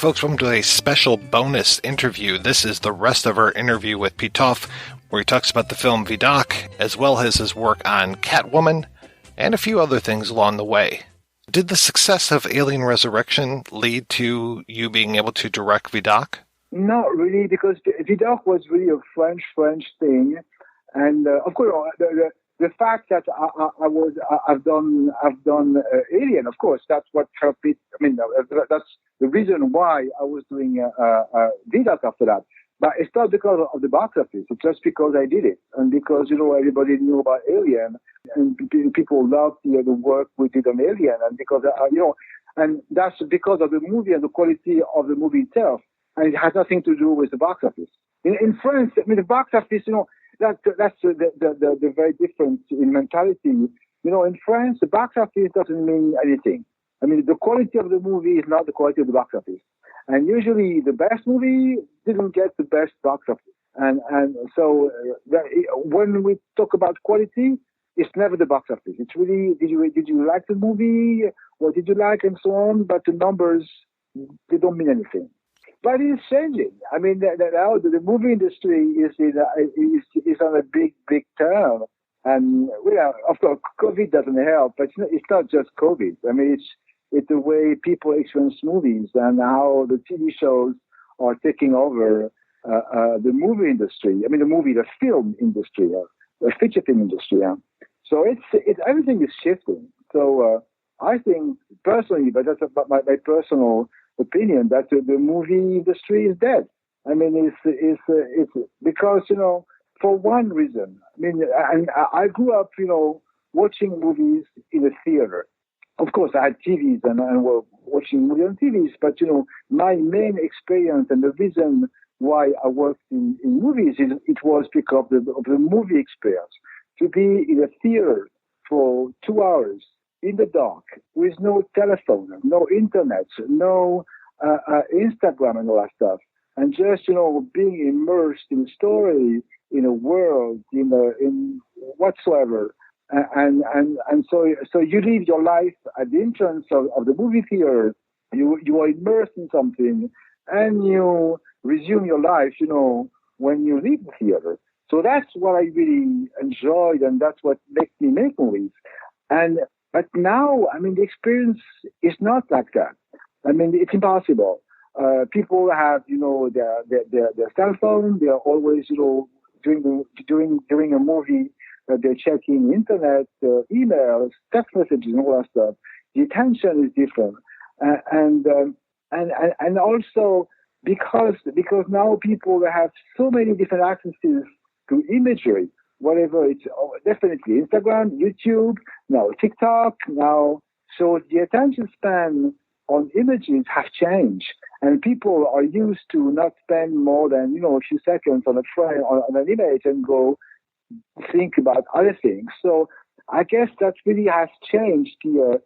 folks, welcome to a special bonus interview. This is the rest of our interview with Pitof, where he talks about the film Vidocq, as well as his work on Catwoman, and a few other things along the way. Did the success of Alien Resurrection lead to you being able to direct Vidocq? Not really, because Vidocq was really a French thing, and of course the fact that I've done Alien, of course, that's what helped it. I mean, that's the reason why I was doing Vidocq after that. But it's not because of the box office. It's just because I did it, and because everybody knew about Alien, and people loved the work we did on Alien, and because and that's because of the movie and the quality of the movie itself, and it has nothing to do with the box office. In France, I mean, the box office, that's the very difference in mentality. In France, the box office doesn't mean anything. I mean, the quality of the movie is not the quality of the box office. And usually the best movie didn't get the best box office. And so when we talk about quality, it's never the box office. It's really, did you like the movie? What did you like? And so on. But the numbers, they don't mean anything. But it's changing. I mean, now the movie industry is on a big turn. And of course, COVID doesn't help, but it's not just COVID. I mean, it's the way people experience movies and how the TV shows are taking over the movie industry. I mean, the film industry, the feature film industry. So it's everything is shifting. So I think personally, but that's my personal opinion, that the movie industry is dead. I mean, it's because for one reason. I mean, I grew up watching movies in a theater. Of course, I had TVs and were watching movies on TVs, but my main experience and the reason why I worked in movies it was because of the movie experience. To be in a theater for 2 hours in the dark with no telephone, no internet, no Instagram and all that stuff, and just being immersed in a story, in a world, in whatsoever. And so you live your life at the entrance of the movie theater. You are immersed in something, and you resume your life, when you leave the theater. So that's what I really enjoyed, and that's what makes me make movies. But now, I mean, the experience is not like that. I mean, it's impossible. People have, their cell phone. They are always, during a movie. They're checking internet, emails, text messages, and all that stuff. The attention is different, and also because now people have so many different accesses to imagery. Whatever, it's definitely Instagram, YouTube, now TikTok, now. So the attention span on images have changed, and people are used to not spend more than a few seconds on an image and go think about other things. So I guess that really has changed the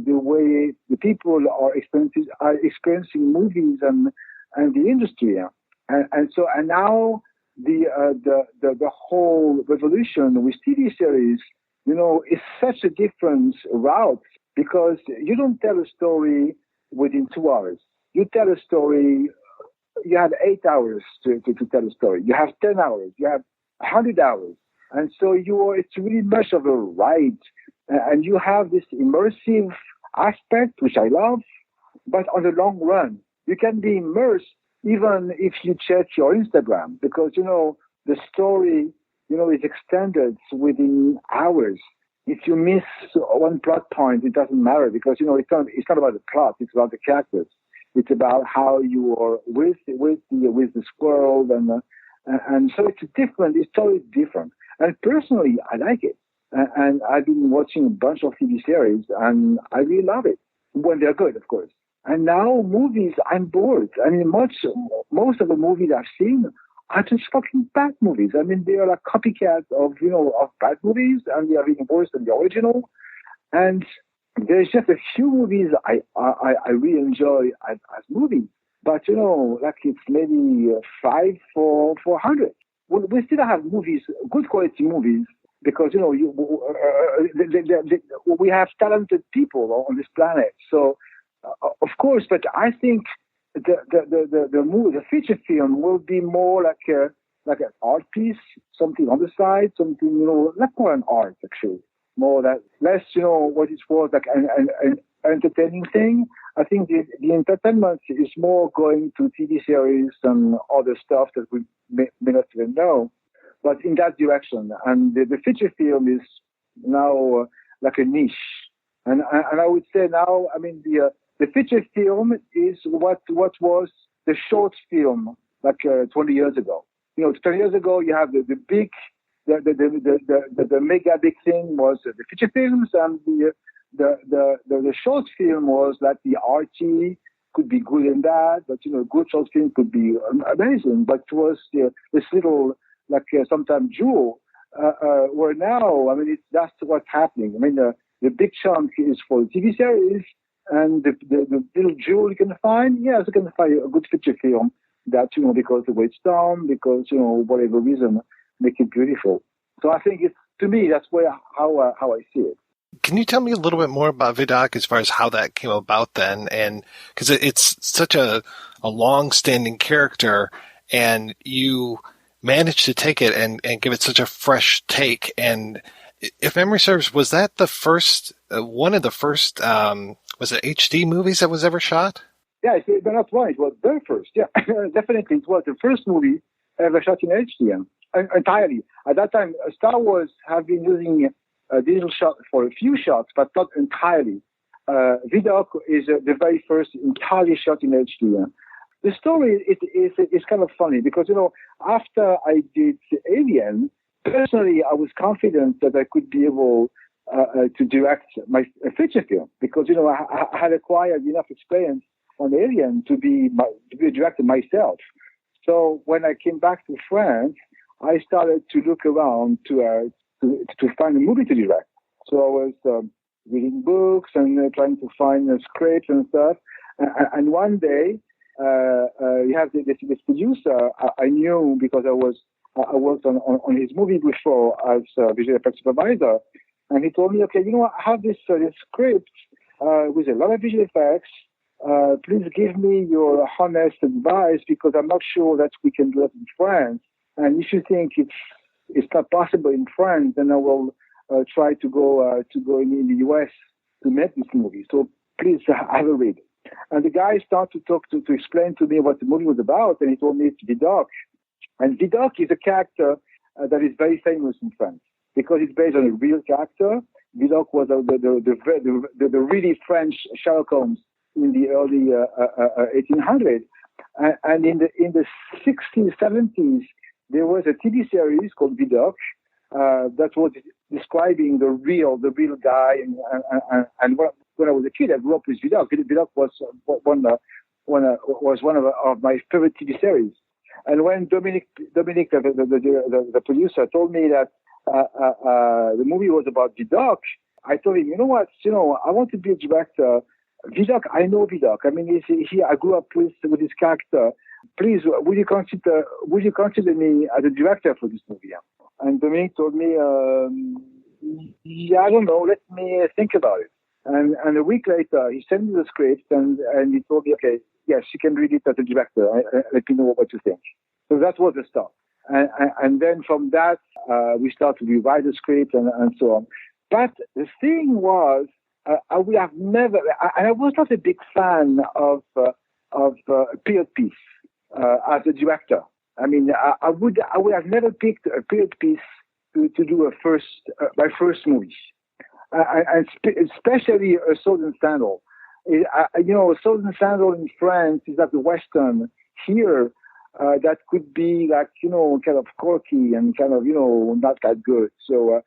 way the people are experiencing movies and the industry, and now the whole revolution with TV series, is such a different route, because you don't tell a story within 2 hours. You tell a story. You have 8 hours to tell a story. You have 10 hours. You have 100 hours. And so it's really much of a ride. And you have this immersive aspect, which I love, but on the long run, you can be immersed even if you check your Instagram, because, the story, is extended within hours. If you miss one plot point, it doesn't matter, because, it's not about the plot, it's about the characters. It's about how you are with the squirrel, and so it's different. The story is different. And personally, I like it. And I've been watching a bunch of TV series, and I really love it when they're good, of course. And now movies, I'm bored. I mean, most of the movies I've seen are just fucking bad movies. I mean, they are like copycats of bad movies, and they are even worse than the original. And there's just a few movies I really enjoy as movies. But, like it's maybe 5 for 400. We still have movies, good quality movies, because, we have talented people on this planet. So, of course, but I think the feature film will be more like an art piece, something on the side, something, like more an art actually, more that less, what it was like an entertaining thing. I think the entertainment is more going to TV series and other stuff that we may not even know, but in that direction. And the feature film is now like a niche. And I would say now, I mean, the feature film is what was the short film like 20 years ago. 20 years ago, you have the big, the mega big thing was the feature films, and the short film was like the arty, could be good in that, but good short film could be amazing. But it was this little sometimes jewel. Where now, I mean, that's what's happening. I mean, the big chunk is for TV series, and the little jewel you can find. Yes, you can find a good feature film that because the way it's done, because whatever reason, make it beautiful. So I think to me that's how I see it. Can you tell me a little bit more about Vidocq as far as how that came about then? And because it's such a long-standing character, and you managed to take it and give it such a fresh take. And if memory serves, was that the first, one of the first, was it HD movies that was ever shot? Yeah, that's right. It was the first. Yeah, definitely. It was the first movie ever shot in HD entirely. At that time, Star Wars have been using digital shot for a few shots, but not entirely. Vidocq is the very first entirely shot in HD. The story is kind of funny because, after I did Alien, personally, I was confident that I could be able to direct my feature film because, I had acquired enough experience on Alien to be a director myself. So when I came back to France, I started to look around to find a movie to direct. So I was reading books and trying to find scripts and stuff. And one day, you have this producer I knew because I worked on his movie before as visual effects supervisor, and he told me, okay, I have this script with a lot of visual effects. Please give me your honest advice because I'm not sure that we can do it in France. And if you think it's not possible in France, then I will try to go in the US to make this movie. So please have a read. And the guy started to explain to me what the movie was about, and he told me it's Vidocq. And Vidocq is a character that is very famous in France because it's based on a real character. Vidocq was the really French Sherlock Holmes in the early 1800s. And in the 60s, 70s, there was a TV series called Vidocq that was describing the real guy. And when I was a kid, I grew up with Vidocq. Vidocq was one of my favorite TV series. And when Dominic, the producer, told me that the movie was about Vidocq, I told him, you know what? I want to be a director. Vidocq, I know Vidocq. I mean, I grew up with his character. Please, would you consider me as a director for this movie? And Dominic told me, yeah, I don't know. Let me think about it. And a week later, he sent me the script and he told me, okay, yes, you can read it as a director. Let me know what you think. So that was the start. And then from that, we started to rewrite the script and so on. But the thing was, I was not a big fan of period piece as a director. I mean, I would have never picked a period piece to do my first movie. And especially a Southern Sandal. Southern Sandal in France is like the Western. Here, that could be like, kind of quirky and kind of, not that good. So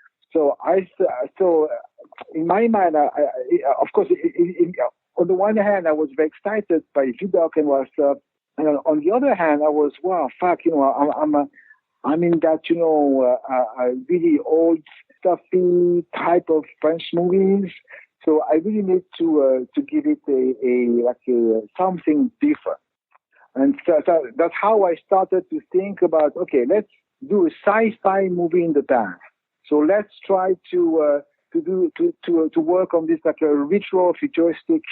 in my mind, of course, on the one hand, I was very excited by Vidocq and what stuff. And on the other hand, I was, wow, fuck, I'm in that, really old, stuffy type of French movies. So I really need to give it a something different. And so that's how I started to think about, okay, let's do a sci-fi movie in the past. So let's try to work on this like a retro futuristic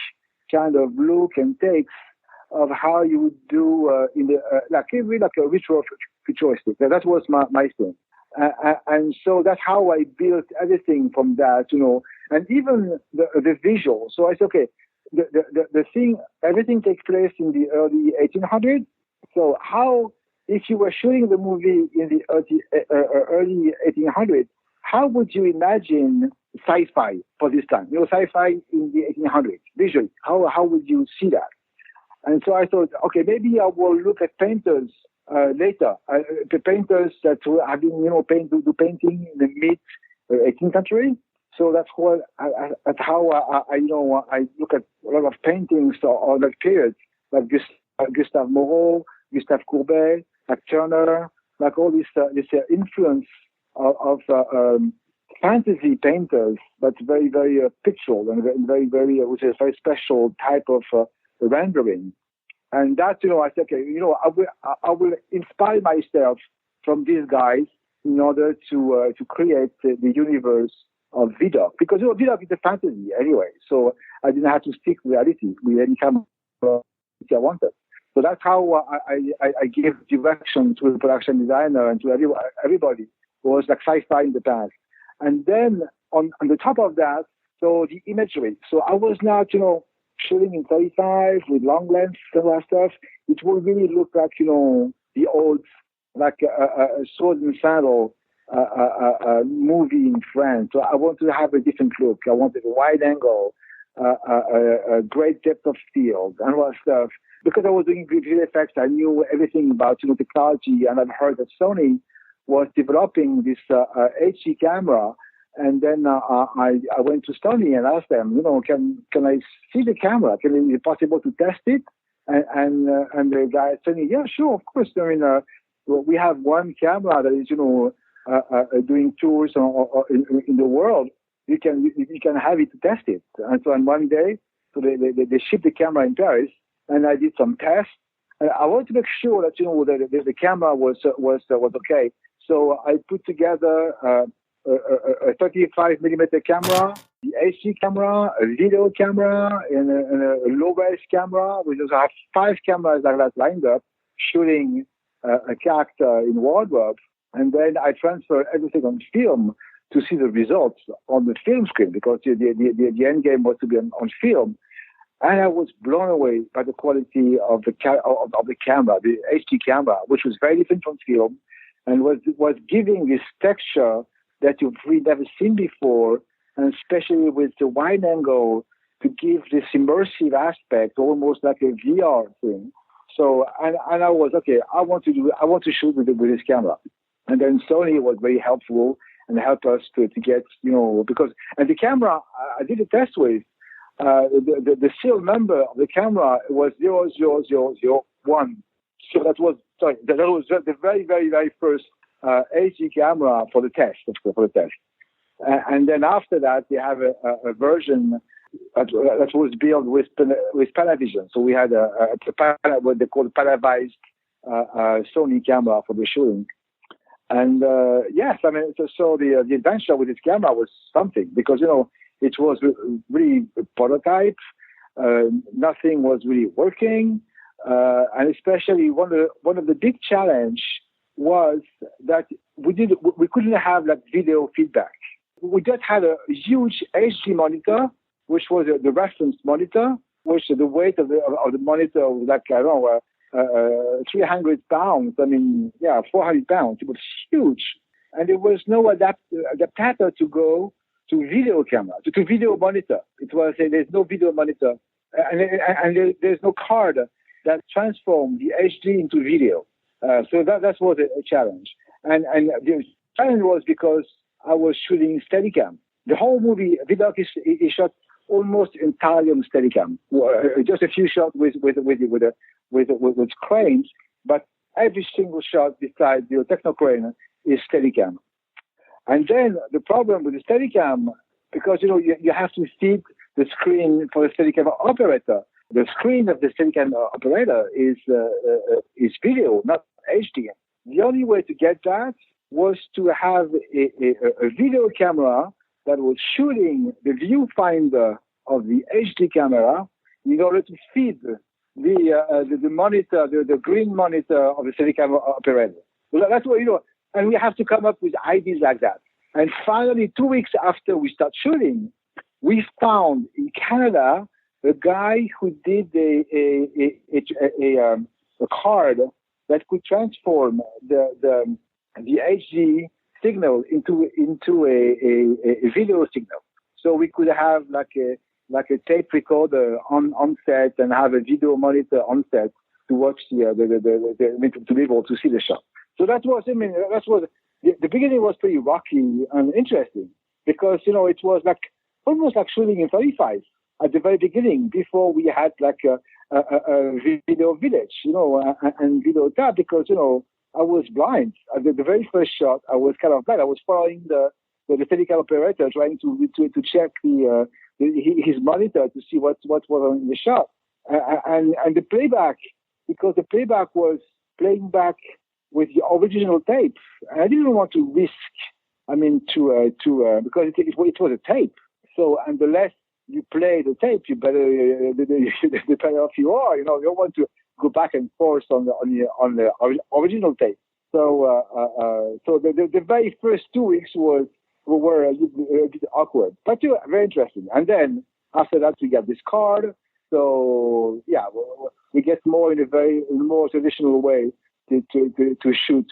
kind of look and takes of how you would do in the really like a ritual futuristic. That was my thing, and so that's how I built everything from that, and even the visual. So I said, okay, the thing, everything takes place in the early 1800s. So how, if you were shooting the movie in the early 1800s, how would you imagine sci-fi for this time? Sci-fi in the 1800s, visually. How would you see that? And so I thought, okay, maybe I will look at painters later. The painters that have been, do painting in the mid 18th century. So that's how I look at a lot of paintings or that period, like Gustave Moreau, Gustave Courbet, like Turner, like all this influence of fantasy painters, but very, very pictorial and very, very, which is a very special type of rendering. And that, I said, okay, I will inspire myself from these guys in order to create the universe of Vidocq, because Vidocq is a fantasy anyway. So I didn't have to stick to reality with any kind of I wanted. So that's how I gave direction to the production designer and to everybody who was like sci-fi in the past. And then on the top of that, so the imagery. So I was not, shooting in 35 with long lens and all that stuff. It will really look like, the old, like a sword and sandal movie in France. So I wanted to have a different look. I wanted a wide angle, a great depth of field and all that stuff. Because I was doing visual effects, I knew everything about technology, and I've heard that Sony was developing this HD camera. And then I went to Sony and asked them, can I see the camera? Is it possible to test it? And the guy said, yeah, sure, of course. I mean, we have one camera that is, doing tours in the world. You can have it to test it. And so on one day, so they shipped the camera in Paris, and I did some tests. And I wanted to make sure that the camera was okay. So I put together a 35 millimeter camera, the HD camera, a video camera, and a low-res camera. We just have 5 cameras like that lined up, shooting a character in wardrobe. And then I transferred everything on film to see the results on the film screen, because the end game was to be on film. And I was blown away by the quality of the camera, the HD camera, which was very different from film, and was giving this texture that you've really never seen before, and especially with the wide angle to give this immersive aspect, almost like a VR thing. So, and I was, okay, I want to shoot with this camera. And then Sony was very helpful and helped us to get, because, and the camera I did a test with, the serial number of the camera was 00001. So that was the very, very, very first HD camera for the test. And then after that, they have a version that was built with Panavision. So we had what they call Panavized Sony camera for the shooting. And yes, I mean, so the adventure with this camera was something, because it was really a prototype. Nothing was really working, and especially one of the big challenge was that we couldn't have like video feedback. We just had a huge HD monitor, which was the reference monitor, which the weight of the monitor was like, I don't know, 300 pounds. I mean, 400 pounds. It was huge, and there was no adapter to go to video camera, to video monitor. It was there's no video monitor, and there's no card that transformed the HD into video. So that was a challenge, and the challenge was because I was shooting Steadicam. The whole movie, Vidocq is shot almost entirely on Steadicam. Just a few shots with cranes, but every single shot besides the Techno crane is Steadicam. And then the problem with the Steadicam, because you have to feed the screen for the Steadicam operator. The screen of the Steadicam operator is video, not HD. The only way to get that was to have a video camera that was shooting the viewfinder of the HD camera in order to feed the monitor, the green monitor of the Steadicam operator. So that's what, and we have to come up with ideas like that. And finally, 2 weeks after we start shooting, we found in Canada a guy who did a card that could transform the HD signal into a video signal. So we could have like a tape recorder on set and have a video monitor on set to watch to be able to see the shot. So the beginning was pretty rocky and interesting because, it was like almost like shooting in 35 at the very beginning before we had like a video village, and video tab because, I was blind. At the very first shot, I was kind of blind. I was following the Steadicam operator trying to check his monitor to see what was in the shot. And the playback, because the playback was playing back with the original tape. And I didn't want to risk, because it was a tape. So, and the less you play the tape, the better off you are. You don't want to go back and forth on the original tape. So, the very first 2 weeks were a bit awkward, but very interesting. And then after that, we got this card. So yeah, we get more in a more traditional way to shoot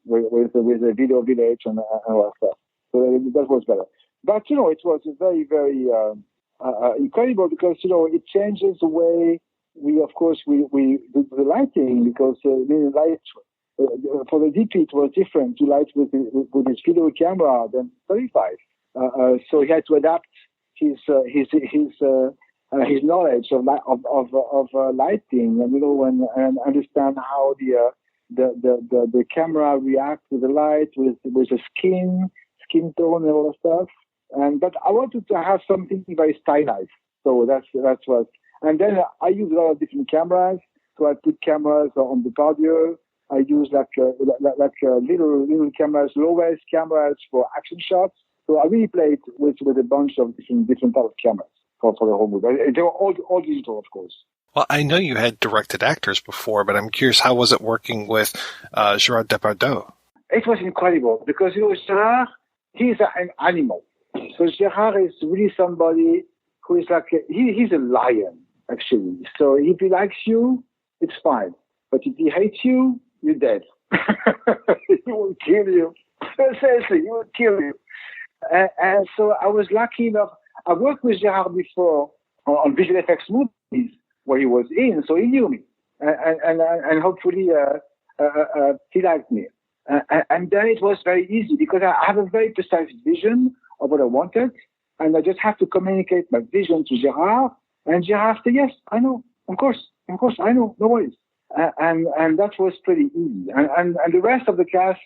with a video village and all that stuff. So that was better. But it was very, very incredible because it changes the way we do the lighting because the light for the DP it was different to light with his video camera than 35. So he had to adapt his knowledge of lighting and understand how the camera reacts with the light with the skin tone and all that stuff. But I wanted to have something very stylized. So that's what. And then I use a lot of different cameras. So I put cameras on the body. I use like little cameras, low-res cameras for action shots. So I really played with a bunch of different types of cameras for the whole movie. They were all digital, of course. Well, I know you had directed actors before, but I'm curious, how was it working with Gerard Depardieu? It was incredible because Gerard, he's an animal. So Gerard is really somebody who is like he's a lion actually. So if he likes you, it's fine. But if he hates you, you're dead. He will kill you. Seriously, he will kill you. And so I was lucky enough. I worked with Gerard before on visual effects movies where he was in, so he knew me. And hopefully he liked me. And then it was very easy because I have a very precise vision of what I wanted. And I just have to communicate my vision to Gerard. And Gerard said, yes, I know. Of course, I know. No worries. And that was pretty easy. And the rest of the cast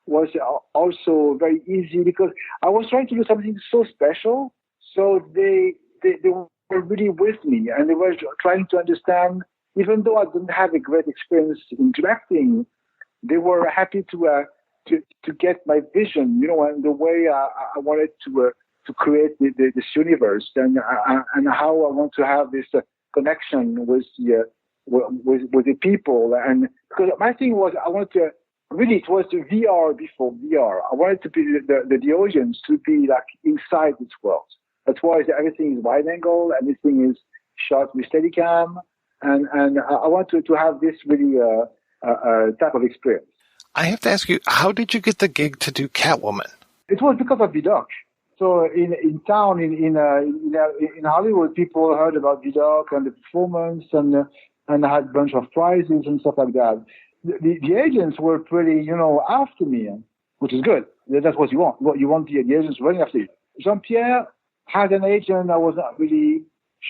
was also very easy because I was trying to do something so special. So they were really with me and they were trying to understand, even though I didn't have a great experience in directing, they were happy to get my vision, and the way I wanted to create this universe and how I want to have this connection with the people. And because my thing was, I wanted to really, it was the VR before VR. I wanted to be the audience to be like inside this world. That's why everything is wide angle, everything is shot with Steadicam, and I wanted to have this really type of experience. I have to ask you, how did you get the gig to do Catwoman? It was because of Vidocq. So in town, in Hollywood, people heard about Vidocq and the performance, and I had a bunch of prizes and stuff like that. The agents were pretty, after me, which is good. That's what you want. What you want the agents running after you. Jean-Pierre had an agent. I was not really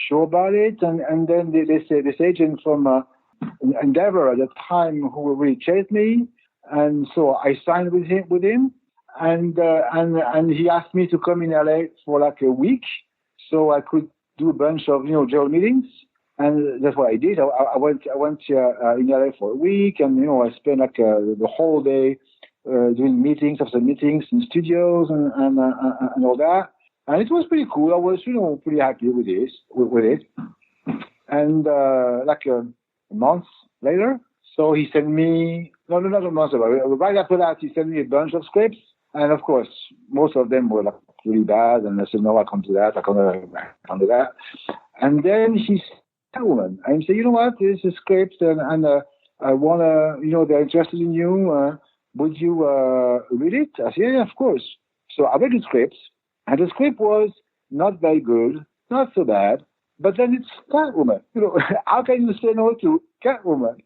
sure about it, and then they said this agent from Endeavor at the time who really chased me, and so I signed with him, and he asked me to come in LA for like a week, so I could do a bunch of general meetings, and that's what I did. I went in LA for a week, and I spent like the whole day doing meetings after meetings in studios and all that. And it was pretty cool. I was, pretty happy with it. And like a month later, so he sent me, no, not a month ago, right after that, he sent me a bunch of scripts. And of course, most of them were like really bad. And I said, no, I can't do that. I can't do that. And then he said, Catwoman. And he said, you know what, this is a script and I want to, they're interested in you. Would you read it? I said, yeah, of course. So I read the script, and the script was not very good, not so bad, but then it's Catwoman. How can you say no to Catwoman?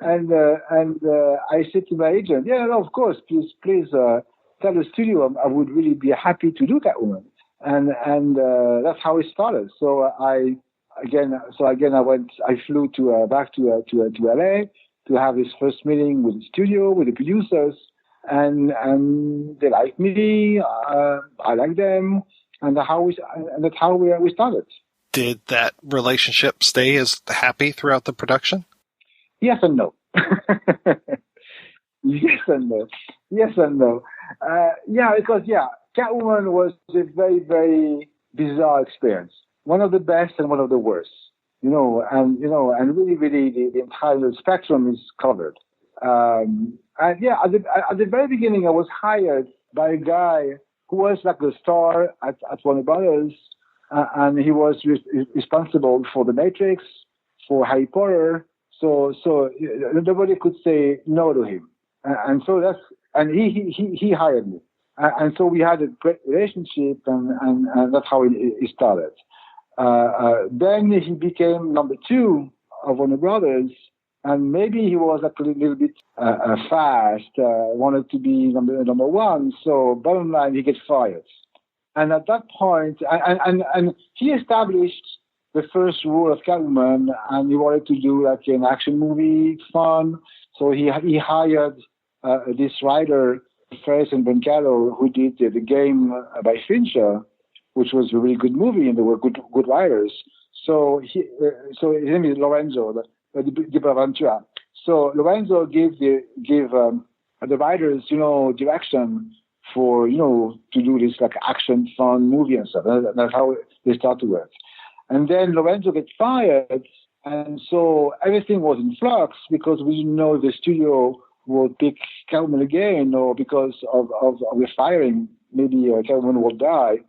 And I said to my agent, yeah, no, of course, please tell the studio I would really be happy to do Catwoman. And that's how it started. So I flew back to LA to have this first meeting with the studio, with the producers, and they like me, I like them, and that's how we started. Did that relationship stay as happy throughout the production? Yes and no. Yes and no. Yes and no. Because Catwoman was a very, very bizarre experience. One of the best and one of the worst. And really, really, the entire spectrum is covered. At the very beginning, I was hired by a guy who was like a star at Warner Brothers, and he was responsible for The Matrix, for Harry Potter. So nobody could say no to him, and he hired me, and so we had a great relationship, and that's how it started. Then he became number 2 of Warner Brothers, and maybe he was like a little bit fast, wanted to be number 1. So bottom line, he gets fired. And at that point, and he established the first rule of Catwoman, and he wanted to do like an action movie, fun. So he hired this writer, Ferris and Brancato, who did The Game by Fincher, which was a really good movie, and they were good writers. So his name is Lorenzo Di Bonaventura. So Lorenzo gave the writers, direction for, to do this like action fun movie and stuff. That's how they start to work. And then Lorenzo gets fired, and so everything was in flux because we didn't know the studio would pick Catwoman again, or because of the firing, maybe Catwoman will die.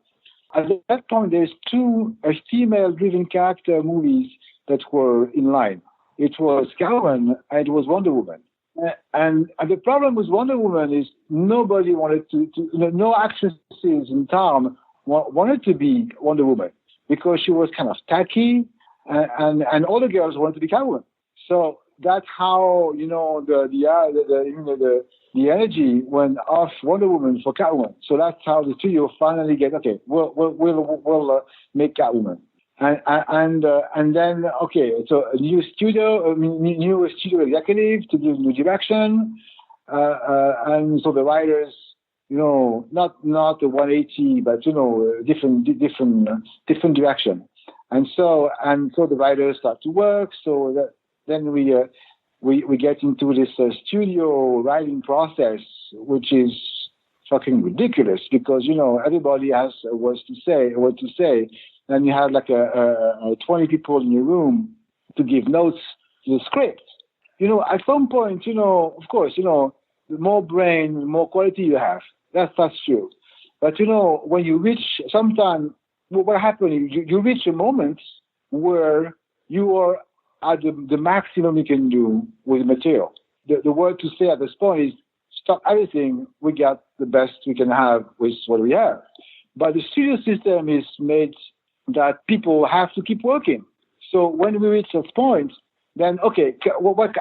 At that point, there's 2 female-driven character movies that were in line. It was Catwoman and it was Wonder Woman. And the problem with Wonder Woman is nobody wanted to no actresses in town wanted to be Wonder Woman because she was kind of tacky, and all the girls wanted to be Catwoman. So that's how the energy went off Wonder Woman for Catwoman. So that's how the studio finally get, okay, we'll make Catwoman. And then, okay, so a new studio executive to give new direction. And so the writers, not a 180, but, different direction. And so the writers start to work. So then we get into this studio writing process, which is fucking ridiculous because, everybody has what to say. And you have like 20 people in your room to give notes to the script. At some point, of course, the more brain, the more quality you have. That's true. But, when you reach sometime, what happens, you reach a moment where you are at the maximum you can do with the material. The word to say at this point is stop everything. We got the best we can have with what we have. But the studio system is made that people have to keep working. So when we reach this point, then, okay,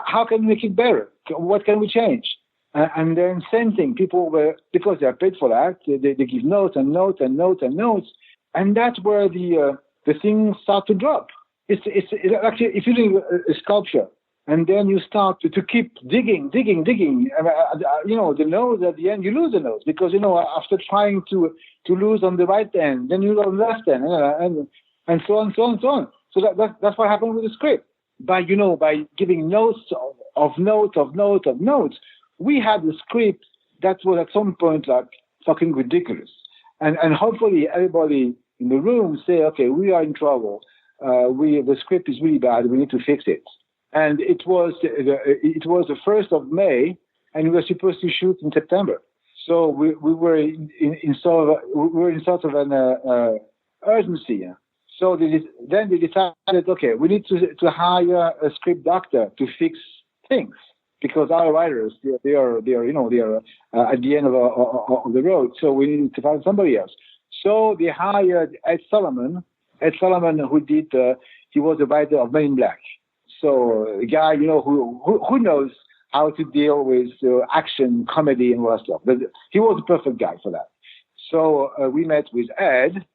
how can we make it better? What can we change? And then same thing, people because they are paid for that, they give notes and notes and notes and notes. And that's where the things start to drop. It's actually, if you're doing a sculpture, and then you start to keep digging. The nose at the end, you lose the nose because, after trying to lose on the right end, then you lose on the left end, and so on. So that's what happened with the script. By giving notes of notes, we had the script that was at some point like fucking ridiculous. And hopefully everybody in the room say, okay, we are in trouble. the script is really bad. We need to fix it. And it was the 1st of May, and we were supposed to shoot in September. So we were in sort of an urgency. So then they decided, okay, we need to hire a script doctor to fix things, because our writers they are at the end of the road. So we needed to find somebody else. So they hired Ed Solomon. Ed Solomon, who did he was the writer of Men in Black. So a guy who knows how to deal with action, comedy, and all that stuff. But he was the perfect guy for that. So we met with Ed,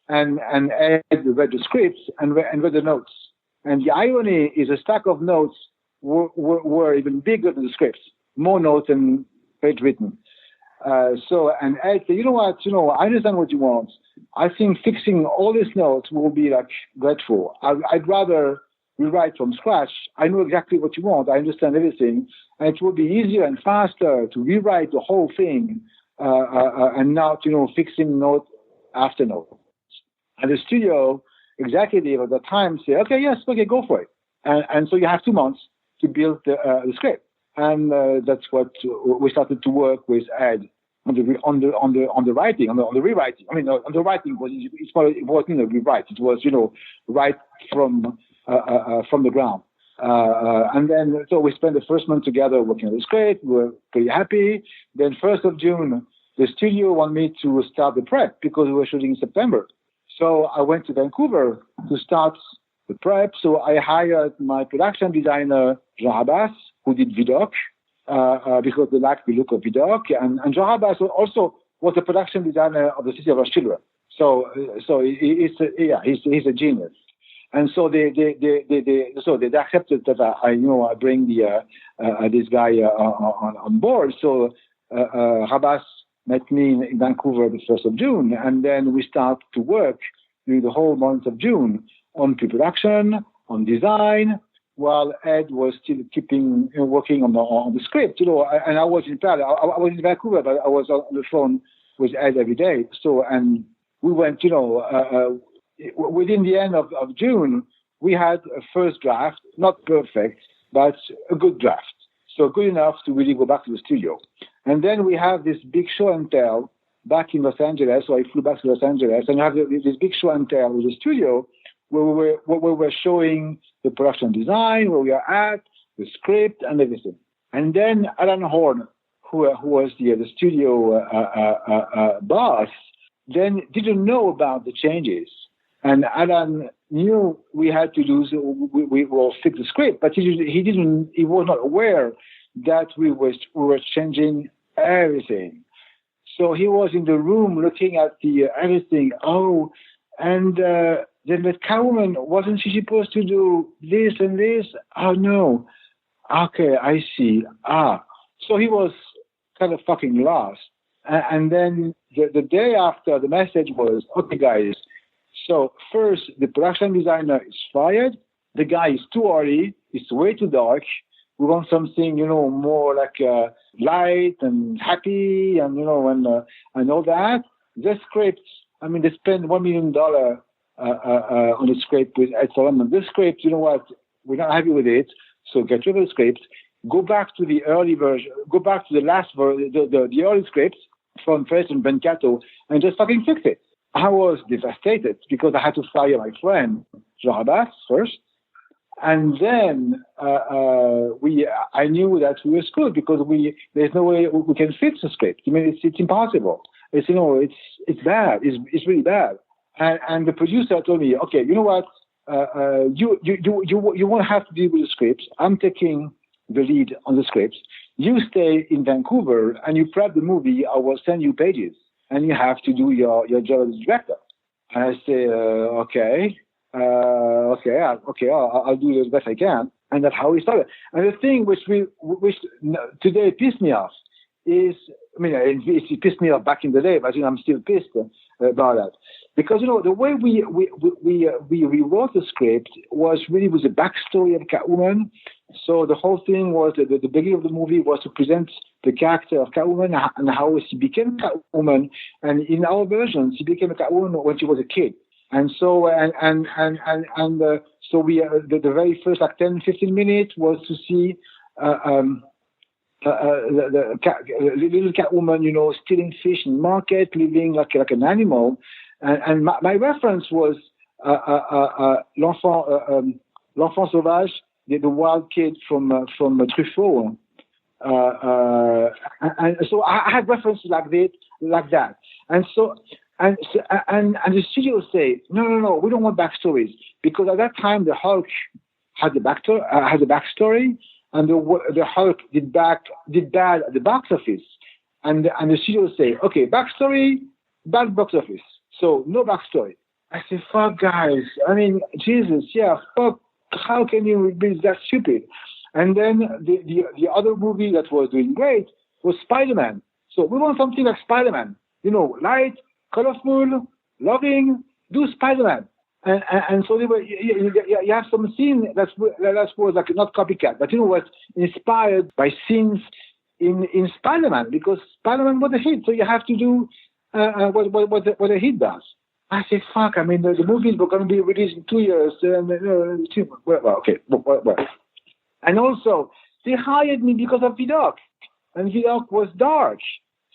and Ed read the scripts and read the notes. And the irony is a stack of notes were even bigger than the scripts, more notes than page written. And Ed said, you know what, I understand what you want. I think fixing all these notes will be like dreadful. I'd rather rewrite from scratch. I know exactly what you want. I understand everything. And it will be easier and faster to rewrite the whole thing and not, fixing note after note. And the studio executive at the time said, okay, go for it. And so you have 2 months to build the script. And that's what we started to work with Ed on the writing, on the rewriting. I mean, on the writing it wasn't a rewrite. It was, right from the ground. And then, so we spent the first month together working on the script. We were pretty happy. Then 1st of June, the studio wanted me to start the prep because we were shooting in September. So I went to Vancouver to start the prep. So I hired my production designer, Jean Rabas, who did Vidocq, because they liked the look of Vidocq. And Jean Rabas also was the production designer of The City of Our Children. So he's a genius. And so they accepted that I bring this guy on board. So Rabas met me in Vancouver the 1st of June, and then we start to work during the whole month of June on pre-production, on design, while Ed was still working on the script. And I was in Paris. I was in Vancouver, but I was on the phone with Ed every day. So, and we went, within the end of June, we had a first draft, not perfect, but a good draft. So good enough to really go back to the studio. And then we have this big show and tell back in Los Angeles. So I flew back to Los Angeles, and we have this big show and tell with the studio where we were showing the production design, where we are at, the script, and everything. And then Alan Horn, who was the studio boss, then didn't know about the changes. And Alan knew we had to do, we will fix the script, but he was not aware that we were changing everything. So he was in the room looking at the everything. Oh, and then the Catwoman, wasn't she supposed to do this and this? Oh no. Okay, I see. So he was kind of fucking lost. And then the day after, the message was, okay, guys. So first, the production designer is fired. The guy is too early. It's way too dark. We want something, more like light and happy, and and all that. The script, they spent $1 million on the script with Ed Solomon. This script, we're not happy with it. So get rid of the script. Go back to the early version. Go back to the last version, the early script from Fred and Bencato, and just fucking fix it. I was devastated because I had to fire my friend Jean Rabas first, and then I knew that we were screwed because there's no way we can fix the script. It's impossible. It's bad. It's really bad. And the producer told me, okay, you know what? You won't have to deal with the scripts. I'm taking the lead on the scripts. You stay in Vancouver and you prep the movie. I will send you pages. And you have to do your job as a director. And I say, okay, I'll do the best I can. And that's how we started. And the thing which today pissed me off is, it pissed me off back in the day, but I'm still pissed about that. Because, the way we rewrote the script was really with the backstory of Catwoman. So the whole thing was, the beginning of the movie was to present the character of Catwoman and how she became Catwoman. And in our version, she became a Catwoman when she was a kid. And so so we the very first like 10, 15 minutes was to see the little Catwoman, stealing fish in market, living like an animal. And my reference was l'enfant sauvage, the wild kid from Truffaut. And so I had references like that. And the studio say, no, we don't want backstories, because at that time the Hulk had the backstory, and the Hulk did bad at the box office, and the studio say, okay, backstory, bad box office, so no backstory. I said, fuck, guys. I mean, Jesus, yeah, fuck. How can you be that stupid? And then the other movie that was doing great was Spider-Man. So we want something like Spider-Man. Light, colorful, loving, do Spider-Man. And so you have some scene that was like not copycat, but was inspired by scenes in Spider-Man, because Spider-Man was a hit. So you have to do what a hit does. I said, fuck, I mean, the movies were going to be released in 2 years. Okay. Well. And also, they hired me because of Vidocq. And Vidocq was dark.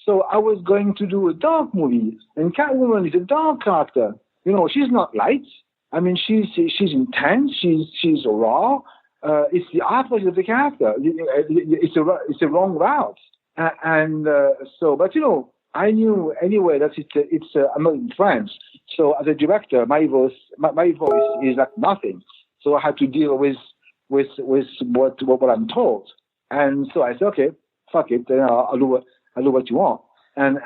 So I was going to do a dark movie. And Catwoman is a dark character. She's not light. I mean, she's intense. She's raw. It's the opposite of the character. It's a wrong route. But I knew anyway that I'm not in France. So as a director, my voice is like nothing. So I had to deal with what I'm told. And so I said, okay, fuck it, I'll do what you want. And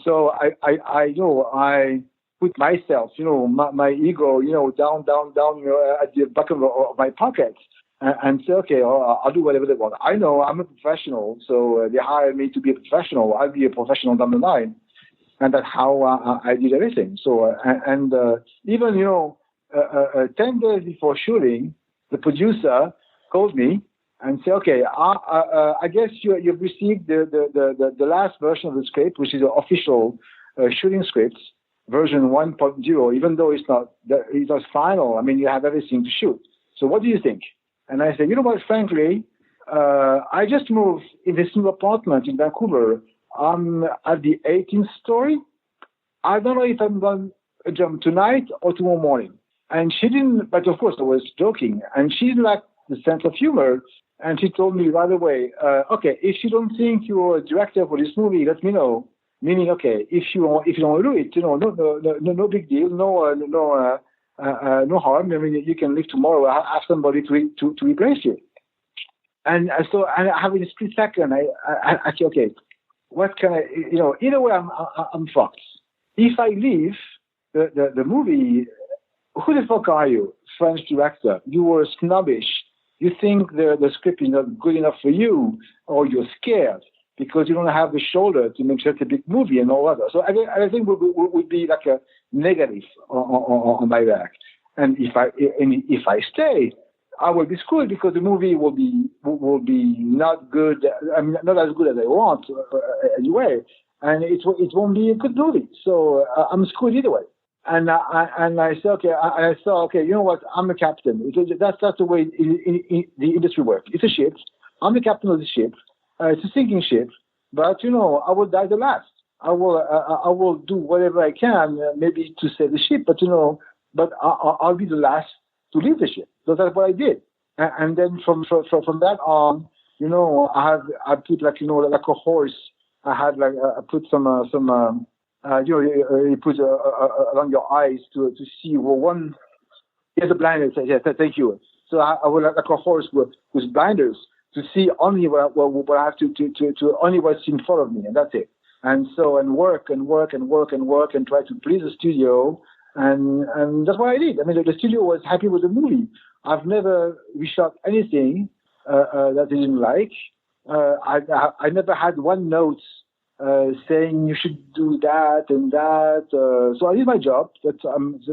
so I put myself, my ego, down, at the back of my pocket, and say, okay, I'll do whatever they want. I know I'm a professional, so they hired me to be a professional. I'll be a professional down the line, and that's how I did everything. So even 10 days before shooting, the producer called me and said, okay, I guess you've received the last version of the script, which is the official shooting script, version 1.0, even though it's not final. I mean, you have everything to shoot. So what do you think? And I said, what, frankly, I just moved in this new apartment in Vancouver. I'm at the 18th story. I don't know if I'm going to jump tonight or tomorrow morning. And she didn't, but of course I was joking. And she lacked the sense of humor. And she told me right away, okay, if you don't think you're a director for this movie, let me know. Meaning, okay, if you don't want to do it, no big deal, no harm. I mean, you can leave tomorrow. Have somebody to replace you. And so, I have in a split second, I say, okay, what can I? Either way, I'm fucked. If I leave the movie, who the fuck are you, French director? You were snobbish. You think the script is not good enough for you, or you're scared because you don't have the shoulder to make such a big movie and all that. So I think would be like a negative on my back. And if I stay, I will be screwed because the movie will be not good. I mean, not as good as I want anyway, and it won't be a good movie. So I'm screwed either way. And I said, okay. I thought, okay, you know what? I'm the captain. That's the way the industry works. It's a ship. I'm the captain of the ship. It's a sinking ship, but I will die the last. I will do whatever I can, maybe to save the ship, but I'll be the last to leave the ship. So that's what I did. And then from that on, I put like a horse. I put some you put along your eyes to see one. Here's a blinders. Yes, thank you. So I would like a horse with blinders to see only what I have to only what's in front of me, and that's it. And so work and try to please the studio, and that's what I did. I mean, the studio was happy with the movie. I've never reshot anything that they didn't like. I never had one note saying you should do that and that. So I did my job. So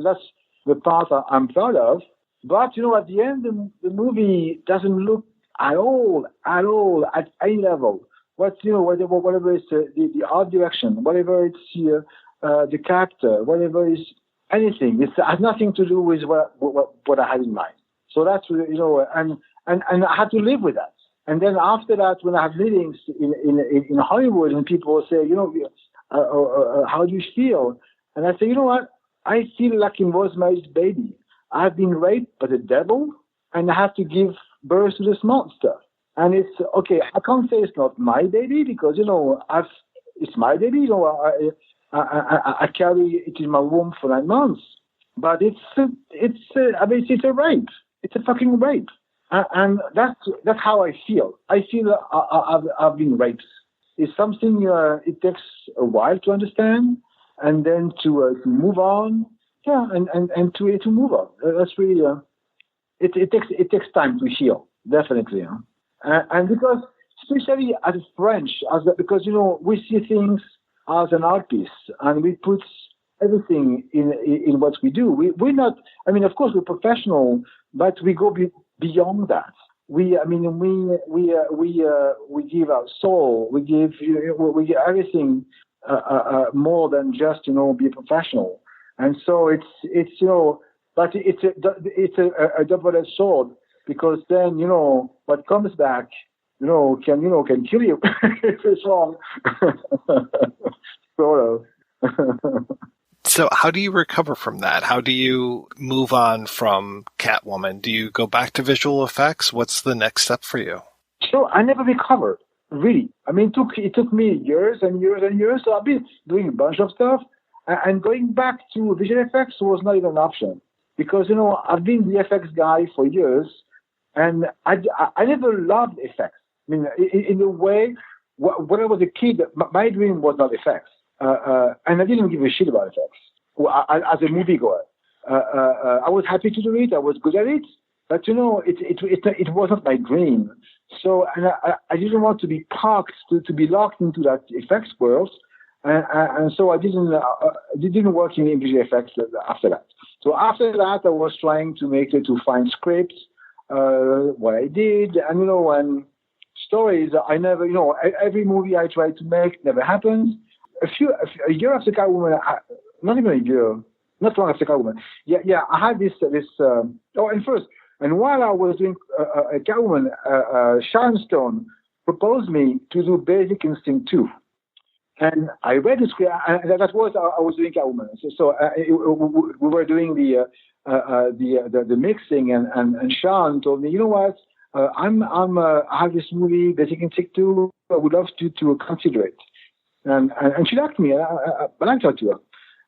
that's the part I'm proud of. But at the end, the movie doesn't look at all at any level. Whatever is the art direction, whatever it's the character, whatever is anything. It has nothing to do with what I had in mind. So that's, and I had to live with that. And then after that, when I have meetings in Hollywood and people say, how do you feel? And I say, you know what? I feel like in Rosemary's Baby. I've been raped by the devil and I have to give birth to this monster. And it's, okay, I can't say it's not my baby because, it's my baby. I carry it in my womb for 9 months. But it's a rape. It's a fucking rape. And that's how I feel. I feel I've been raped. It's something, it takes a while to understand and then to move on. Yeah, and to move on. That's really, it takes time to heal, definitely. And because, especially as French, because, we see things as an art piece and we put everything in what we do. We're not, of course, we're professional, but we go beyond that. We give our soul. We give everything more than just be a professional. And so it's but it's a double-edged sword because then what comes back can kill you if it's wrong. Sort of. So how do you recover from that? How do you move on from Catwoman? Do you go back to visual effects? What's the next step for you? So I never recovered, really. It took me years and years and years. So I've been doing a bunch of stuff. And going back to visual effects was not even an option. Because, I've been the effects guy for years. And I never loved effects. In a way, when I was a kid, my dream was not effects. And I didn't give a shit about effects as a moviegoer. I was happy to do it. I was good at it. But, it wasn't my dream. So, and I didn't want to be parked, to be locked into that effects world. And so I didn't work in visual effects after that. So after that, I was trying to find scripts, what I did. And, and stories, I never, every movie I tried to make never happened. A year after Catwoman, not even a year, not long after Catwoman. Yeah, I had this. And while I was doing Catwoman, Sharon Stone proposed me to do Basic Instinct 2. And I read the script, and that was I was doing Catwoman. So we were doing the mixing, and Sharon told me, you know what? I have this movie, Basic Instinct 2. I would love to consider it. And she liked me. I liked her too.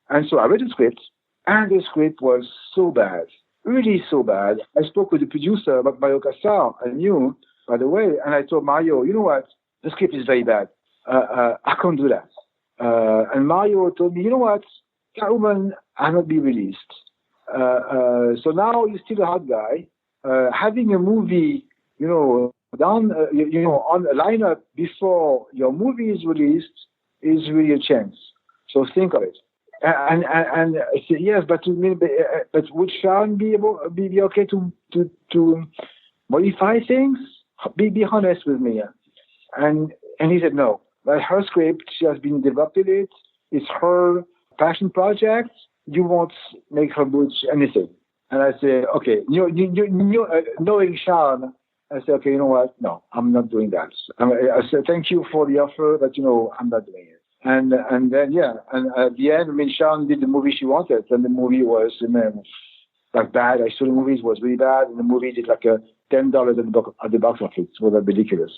And so I read the script, and the script was so bad, really so bad. I spoke with the producer, Mario Cassar, I knew, by the way, and I told Mario, you know what? The script is very bad. I can't do that. And Mario told me, you know what? Catwoman cannot be released. So now you're still a hot guy. Having a movie, down, on a lineup before your movie is released is really a chance. So think of it. And I said, yes, but would Sharon be okay to modify things? Be honest with me. And he said no. But her script, she has been developing it. It's her passion project. You won't make her butch anything. And I said, okay. Knowing Sharon, I said, okay, you know what? No, I'm not doing that. I said, thank you for the offer, but I'm not doing it. And then at the end, Sharon did the movie she wanted, and the movie was like bad. I saw the movie, it was really bad, and the movie did like $10 at the box office. It was ridiculous.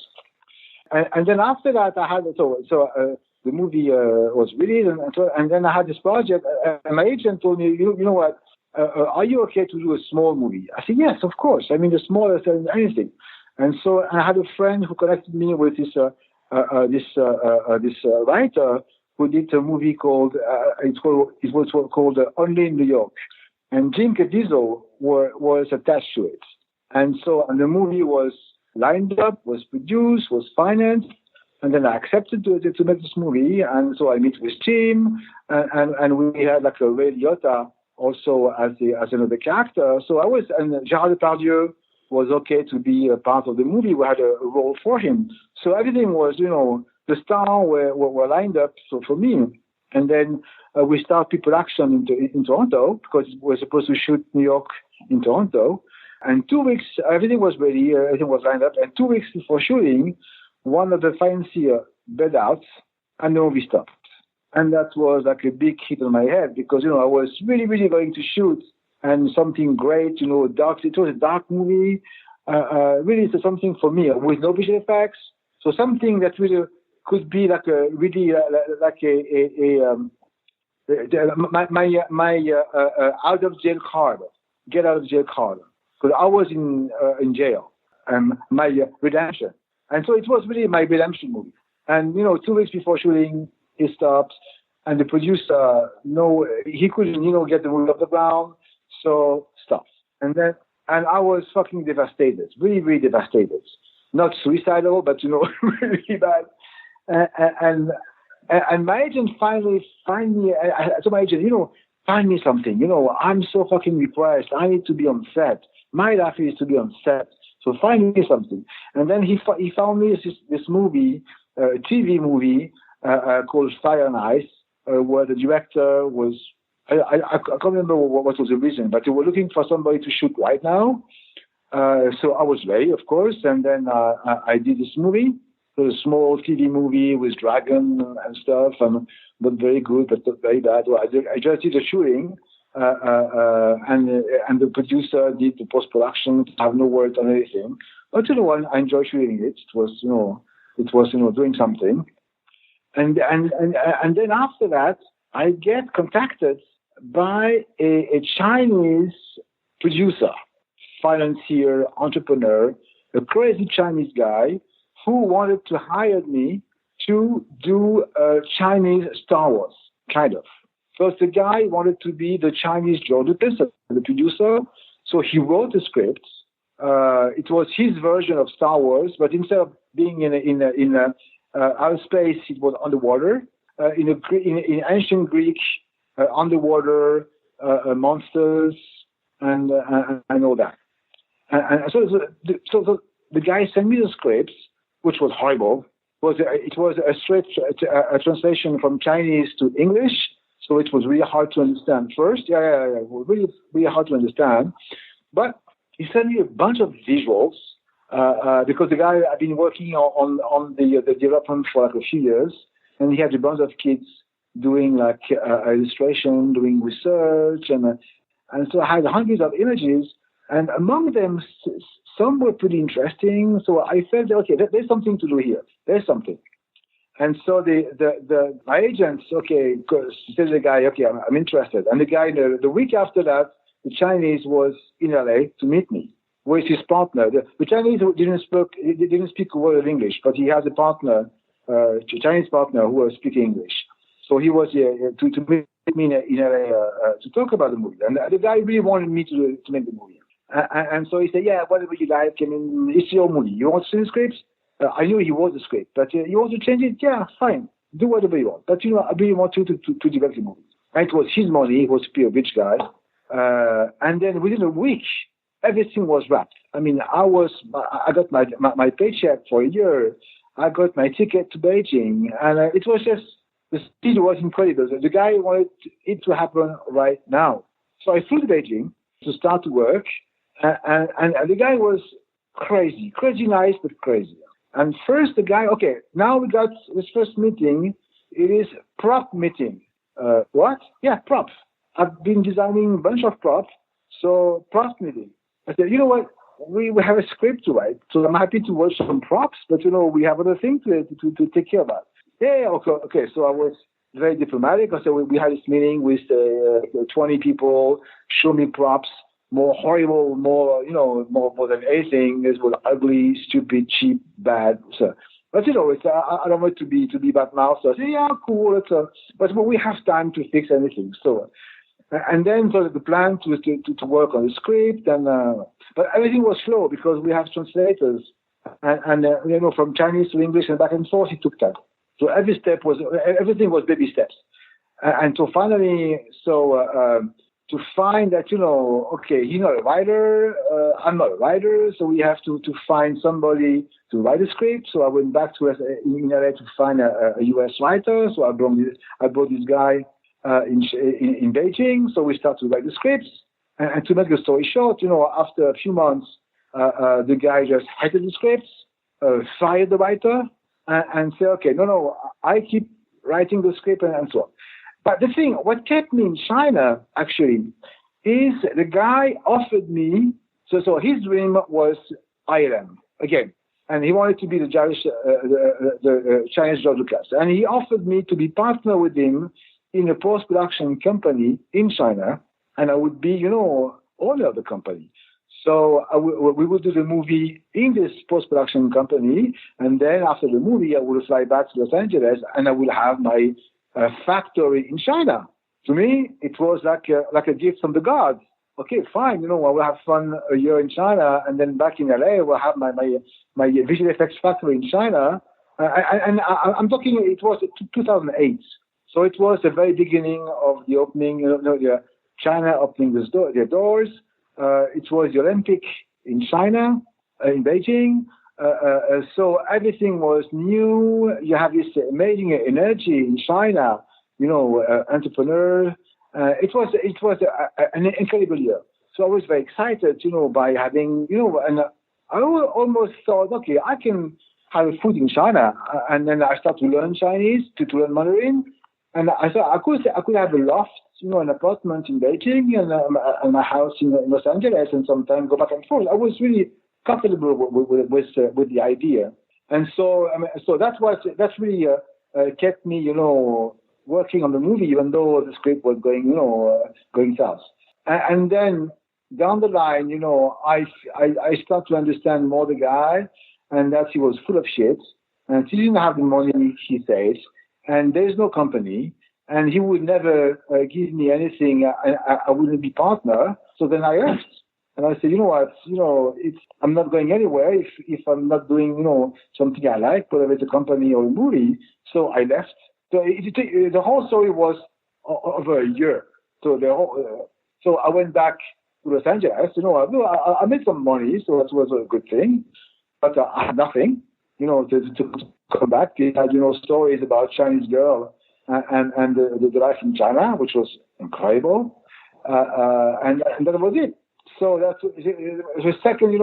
And then after that, I had the movie was released, and then I had this project, and my agent told me, you know what? Are you okay to do a small movie? I said, yes, of course. The smallest than anything. And so I had a friend who connected me with this writer who did a movie called it was called Only in New York, and Jim Caviezel was attached to it. And the movie was lined up, was produced, was financed, and then I accepted to make this movie. And so I meet with Jim, and we had like a Ray Liotta also as another character. So and Gérard Depardieu was okay to be a part of the movie. We had a role for him. So everything was, the stars were lined up. So for me, And then we start pre-production in Toronto because we're supposed to shoot New York in Toronto. And 2 weeks, everything was ready, everything was lined up. And 2 weeks before shooting, one of the financiers bailed out and the movie stopped. And that was like a big hit on my head because, I was really, really going to shoot and something great, dark. It was a dark movie. Really something for me with no visual effects. So something that really could be like a really my out of jail card, get out of jail card, because I was in jail, my redemption, and so it was really my redemption movie. And 2 weeks before shooting, he stopped, and the producer, he couldn't get the movie off the ground, so stopped. And I was fucking devastated, really, really devastated. Not suicidal, but really bad. And my agent finally find me. I told my agent, find me something. I'm so fucking depressed. I need to be on set. My life is to be on set. So find me something. And then he found me this movie, a TV movie called Fire and Ice, where the director was. I can't remember what was the reason, but they were looking for somebody to shoot right now. So I was ready, of course, and then I did this movie. It was a small TV movie with dragon and stuff, and not very good, but not very bad. Well, I just did the shooting, and the producer did the post-production. I have no words on anything. But I enjoyed shooting it. It was doing something. And then after that, I get contacted by a Chinese producer, financier, entrepreneur, a crazy Chinese guy who wanted to hire me to do Chinese Star Wars, kind of. First, the guy wanted to be the Chinese George Lucas, the producer, so he wrote the script. It was his version of Star Wars, but instead of being in outer space, it was underwater. In ancient Greek, underwater monsters and all that. And so the guy sent me the scripts, which was horrible. It was a straight translation from Chinese to English, so it was really hard to understand first. Really, really hard to understand. But he sent me a bunch of visuals because the guy had been working on the development for like a few years, and he had a bunch of kids doing like illustration, doing research, and so I had hundreds of images, and among them some were pretty interesting. So I felt, okay, there's something to do here. There's something. And so my agent, said to the guy, okay, I'm interested. And the guy, the week after that, the Chinese was in LA to meet me with his partner. The Chinese didn't speak a word of English, but he has a partner, a Chinese partner who was speaking English. So he was to meet me in LA to talk about the movie. And the guy really wanted me to make the movie. And so he said, yeah, whatever you like. I mean, it's your movie. You want to see the script? I knew he wrote the script, but you want to change it? Yeah, fine. Do whatever you want. But, I really want you to develop the movie. And it was his money. He was to be a rich guy. And then within a week, everything was wrapped. I mean, I got my paycheck for a year. I got my ticket to Beijing. And it was just, the speed was incredible. The guy wanted it to happen right now. So I flew to Beijing to start to work. And the guy was crazy nice, but crazy. And first the guy, okay, now we got this first meeting. It is prop meeting. What? Yeah, props. I've been designing a bunch of props, so prop meeting. I said, you know what? We have a script to write, so I'm happy to watch some props, but we have other things to take care about. Yeah, okay. So I was very diplomatic. I said we had this meeting with 20 people, show me props. More horrible, more than anything. It was ugly, stupid, cheap, bad. So, but it's I don't want to be bad mouth. So I said, yeah, cool. But we have time to fix anything. So, and then so the plan to work on the script, and but everything was slow because we have translators, and from Chinese to English and back and forth. It took time. So everything was baby steps, and so finally, to find that, okay, he's not a writer, I'm not a writer, so we have to find somebody to write a script. So I went back to in LA to find a US writer. So I brought this guy in Beijing. So we started to write the scripts. And to make the story short, after a few months, the guy just hated the scripts, fired the writer, and said, okay, no, I keep writing the script and so on. But the thing, what kept me in China, actually, is the guy offered me, so his dream was ILM, again, and he wanted to be the Chinese George Lucas. And he offered me to be partner with him in a post-production company in China, and I would be, owner of the company. So we would do the movie in this post-production company, and then after the movie, I would fly back to Los Angeles, and I would have my factory in China. To me, it was like a gift from the gods. Okay, fine, I will have fun a year in China, and then back in LA, we'll have my visual effects factory in China. And I'm talking, it was 2008. So it was the very beginning of the opening, China opening their doors. It was the Olympic in China, in Beijing. So everything was new. You have this amazing energy in China, entrepreneur. It was an incredible year. So I was very excited, by having, and I almost thought, okay, I can have food in China. And then I started to learn Chinese, to learn Mandarin. And I thought I could have a loft, an apartment in Beijing and my house in Los Angeles, and sometimes go back and forth. I was really comfortable with the idea, and so that's really kept me, working on the movie, even though the script was going south. And then down the line, I start to understand more the guy, and that he was full of shit, and he didn't have the money, he says, and there's no company, and he would never give me anything. I wouldn't be partner. So then I left. And I said, you know what, I'm not going anywhere if I'm not doing, something I like, whether it's a company or a movie. So I left. So the whole story was over a year. So so I went back to Los Angeles. I made some money, so that was a good thing. But I had nothing, to come back. I had, stories about Chinese girl and the life in China, which was incredible. And that was it. So that's the second,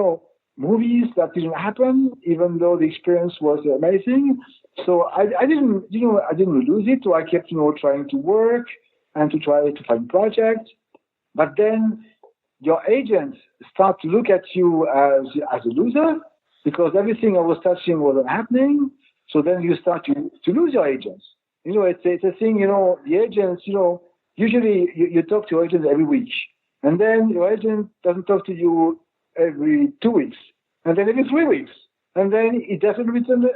movies that didn't happen, even though the experience was amazing. So I didn't lose it. So I kept, trying to work and to try to find projects. But then your agents start to look at you as a loser because everything I was touching wasn't happening. So then you start to lose your agents. It's a thing, the agents, usually you talk to your agents every week. And then your agent doesn't talk to you every 2 weeks, and then every 3 weeks, and then she doesn't return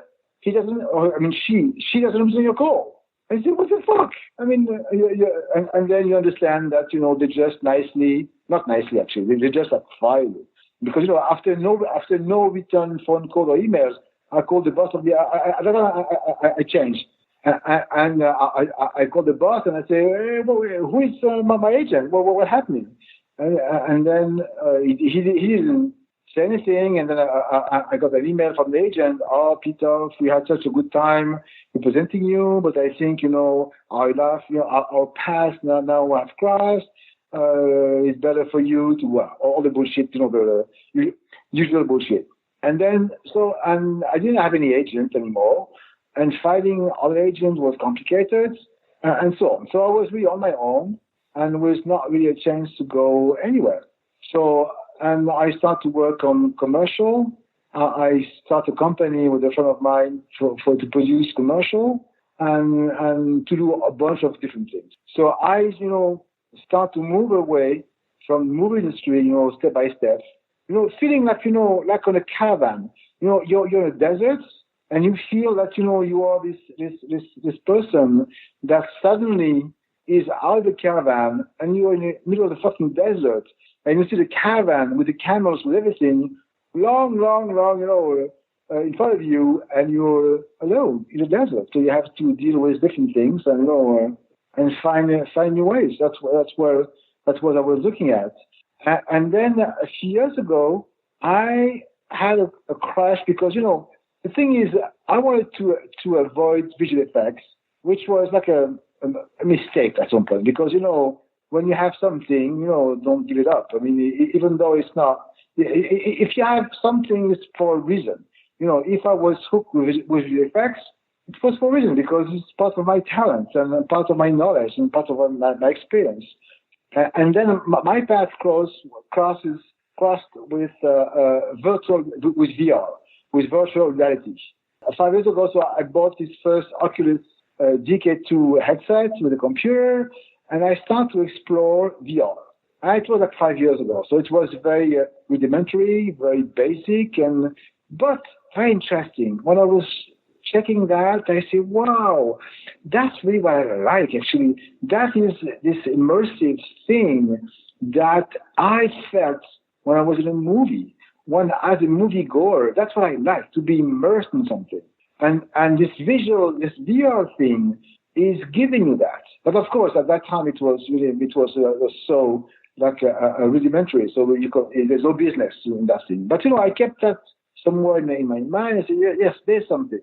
your call. And you say, what the fuck? And then you understand that, they just not nicely actually, they just fire you. Because, after no return phone call or emails, I called the boss of I changed. And I called the boss and I say, hey, who is my agent? What happening? And then he didn't say anything. And then I got an email from the agent. Oh, Pitof, we had such a good time representing you, but I think our life, our past now have crossed. It's better for you to all the bullshit, the usual bullshit. And then and I didn't have any agent anymore. And finding other agents was complicated, and so on. So I was really on my own, and was not really a chance to go anywhere. So, and I started to work on commercial. I started a company with a friend of mine to produce commercial and to do a bunch of different things. So I, start to move away from the movie industry, step by step. Feeling like, like on a caravan. You're in a desert. And you feel that, you are this person that suddenly is out of the caravan and you're in the middle of the fucking desert and you see the caravan with the camels, with everything, long, in front of you, and you're alone in the desert. So you have to deal with different things and, and find new ways. That's where That's what I was looking at. And then a few years ago, I had a crash because, the thing is, I wanted to avoid visual effects, which was like a mistake at some point. Because, when you have something, don't give it up. I mean, even though it's not, if you have something, it's for a reason. If I was hooked with visual effects, it was for a reason, because it's part of my talent and part of my knowledge and part of my experience. And then my path crossed with with VR, with virtual reality. 5 years ago, so I bought this first Oculus DK2 headset with a computer, and I started to explore VR. And it was like 5 years ago, so it was very rudimentary, very basic, but very interesting. When I was checking that, I say, wow, that's really what I like, actually. That is this immersive thing that I felt when I was in a movie. When, as a moviegoer, that's what I like, to be immersed in something. And this VR thing is giving you that. But of course, at that time, it was so like a rudimentary. So there's no business in that thing. But, I kept that somewhere in my mind. I said, yes, there's something.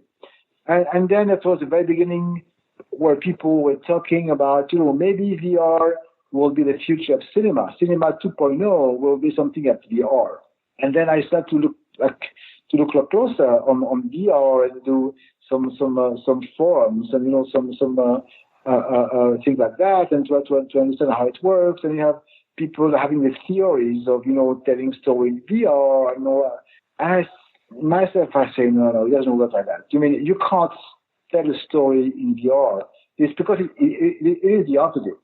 And then it was the very beginning where people were talking about, maybe VR will be the future of cinema. Cinema 2.0 will be something at VR. And then I started to look closer on VR and do some forums and some things like that, and to understand how it works. And you have people having the theories of telling story in VR. And myself, I say, no, it doesn't work like that. You can't tell a story in VR. It's because it is the opposite.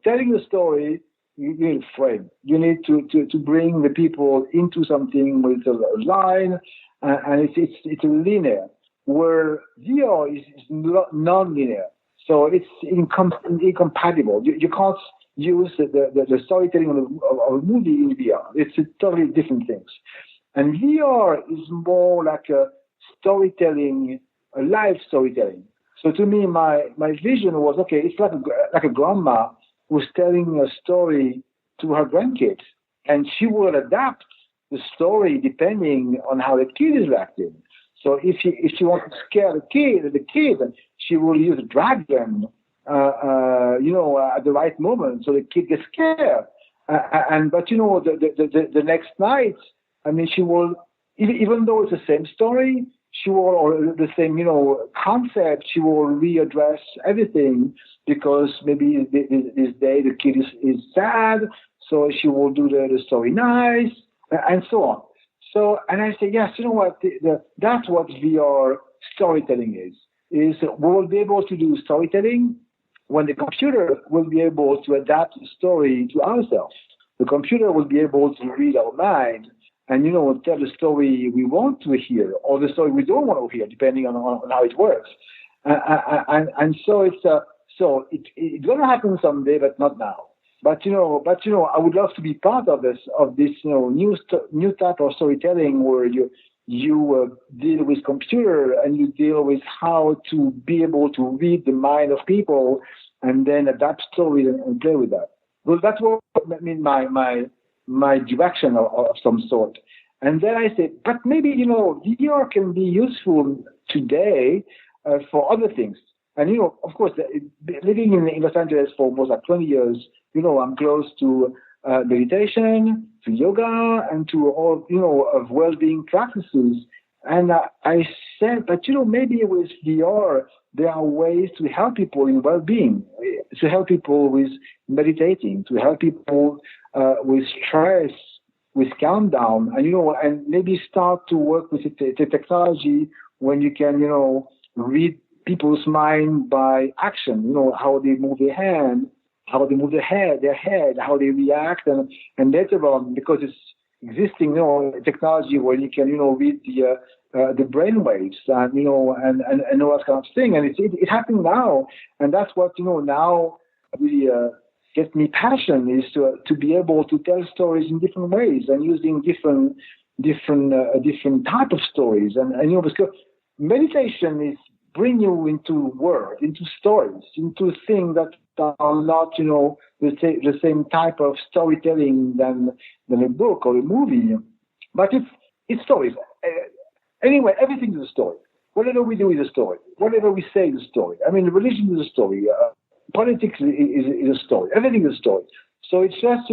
Telling a story, you need a frame. You need to bring the people into something with a line, and it's linear, where VR is non-linear. So it's incompatible. You can't use the storytelling of a movie in VR. It's totally different things. And VR is more like a storytelling, a live storytelling. So to me, my vision was, okay, it's like a grandma who's telling a story to her grandkids, and she will adapt the story depending on how the kid is reacting. So if she wants to scare the kid, she will use a dragon, at the right moment, so the kid gets scared. But the next night, she will, even though it's the same story, she will, or the same, concept, she will readdress everything, because maybe this day the kid is sad, so she will do the story nice, and so on. So, and I say, yes, what, that's what VR storytelling is we will be able to do storytelling when the computer will be able to adapt the story to ourselves. The computer will be able to read our mind and, tell the story we want to hear, or the story we don't want to hear, depending on how it works. And so it's going to happen someday, but not now. But I would love to be part of this new type of storytelling where you deal with computer and you deal with how to be able to read the mind of people and then adapt stories and play with that. So that's what my direction of some sort. And then I say, but maybe VR can be useful today for other things. And of course, living in Los Angeles for almost 20 years, I'm close to meditation, to yoga, and to all of well-being practices. And I said, but maybe with VR there are ways to help people in well-being, to help people with meditating, to help people with stress, with calm down, and maybe start to work with the technology when you can read people's mind by action, how they move their hand, how they move their head, how they react, and later on, because it's existing, technology where you can, read the brain waves and all that kind of thing, and it's happening now, and that's what now really gets me passion is to be able to tell stories in different ways and using different type of stories, and because meditation is bring you into world, into stories, into things that are not, the same type of storytelling than a book or a movie. But it's stories. Anyway, everything is a story. Whatever we do is a story. Whatever we say is a story. I mean, religion is a story. Politics is a story. Everything is a story. So it's just,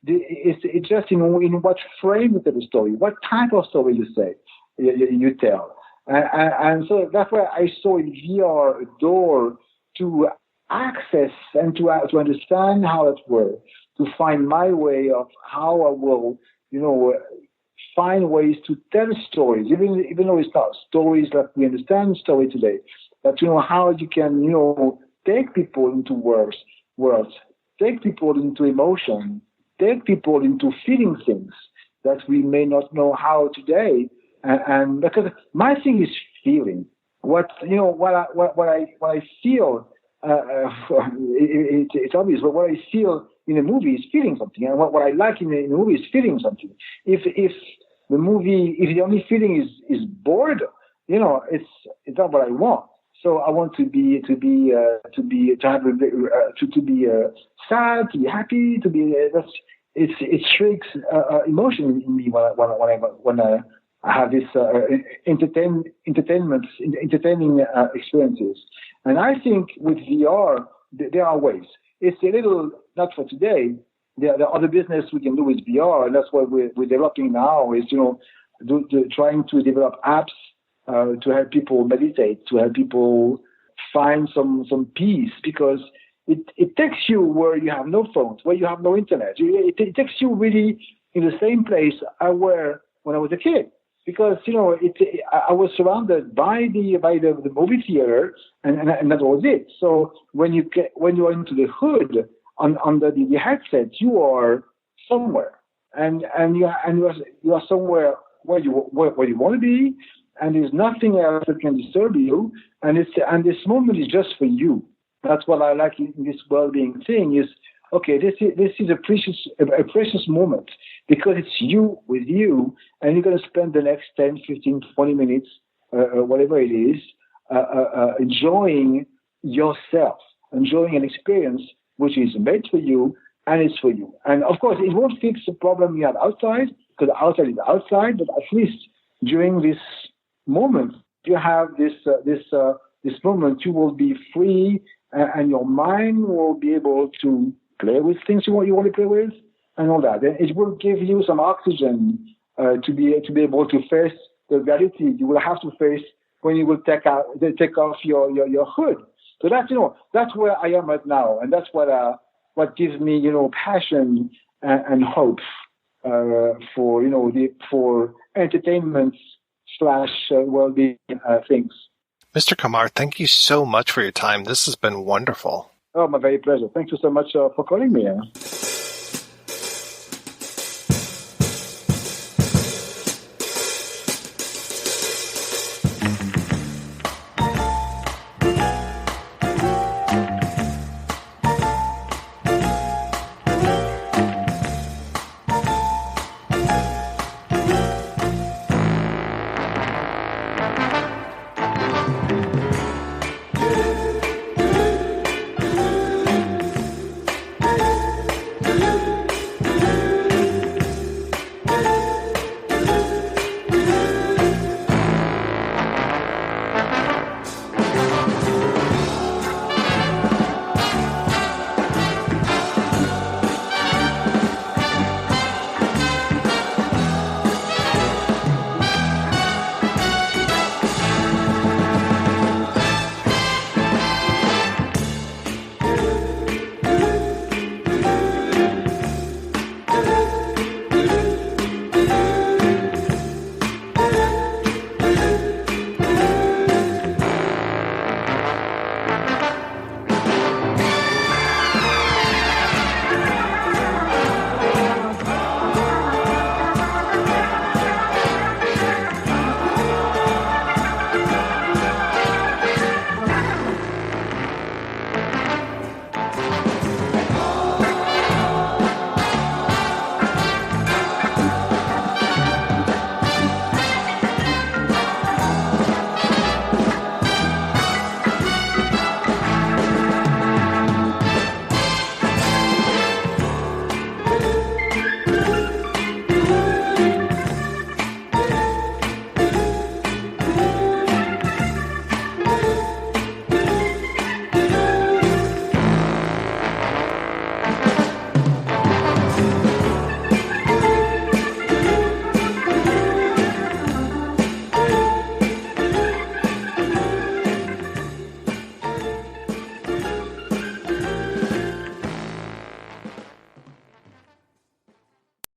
it's just in what frame you tell the story, what type of story you say, you tell. And so that's why I saw in VR a door to access and to understand how it works, to find my way of how I will, find ways to tell stories, even though it's not stories that we understand story today, but how you can, take people into worlds, take people into emotion, take people into feeling things that we may not know how today. And because my thing is feeling what I feel. It's obvious, but what I feel in a movie is feeling something, and what I like in a movie is feeling something. If the movie, if the only feeling is boredom, it's not what I want. So I want to be sad, to be happy, to be. It shakes emotion in me when I have this entertaining experiences. And I think with VR, there are ways. It's a little, not for today. There are other business we can do with VR, and that's what we're developing now. Is trying to develop apps to help people meditate, to help people find some peace, because it takes you where you have no phones, where you have no internet. It takes you really in the same place I were when I was a kid. Because I was surrounded by the movie theater, and that was it. So when you are into the hood under the headset, you are somewhere, and you are somewhere where you want to be, and there's nothing else that can disturb you, and this moment is just for you. That's what I like in this well-being thing is. Okay, this is a precious moment because it's you with you, and you're going to spend the next 10, 15, 20 minutes, whatever it is, enjoying yourself, enjoying an experience which is made for you, and it's for you. And of course, it won't fix the problem you have outside, because outside is outside, but at least during this moment, you have this moment, you will be free, and your mind will be able to play with things you want to play with, and all that. It will give you some oxygen to be able to face the reality you will have to face when you will take off your hood. So that's where I am right now, and that's what gives me passion and hope for entertainment / well-being things. Mr. Kamar, thank you so much for your time. This has been wonderful. Oh, my very pleasure. Thank you so much for calling me.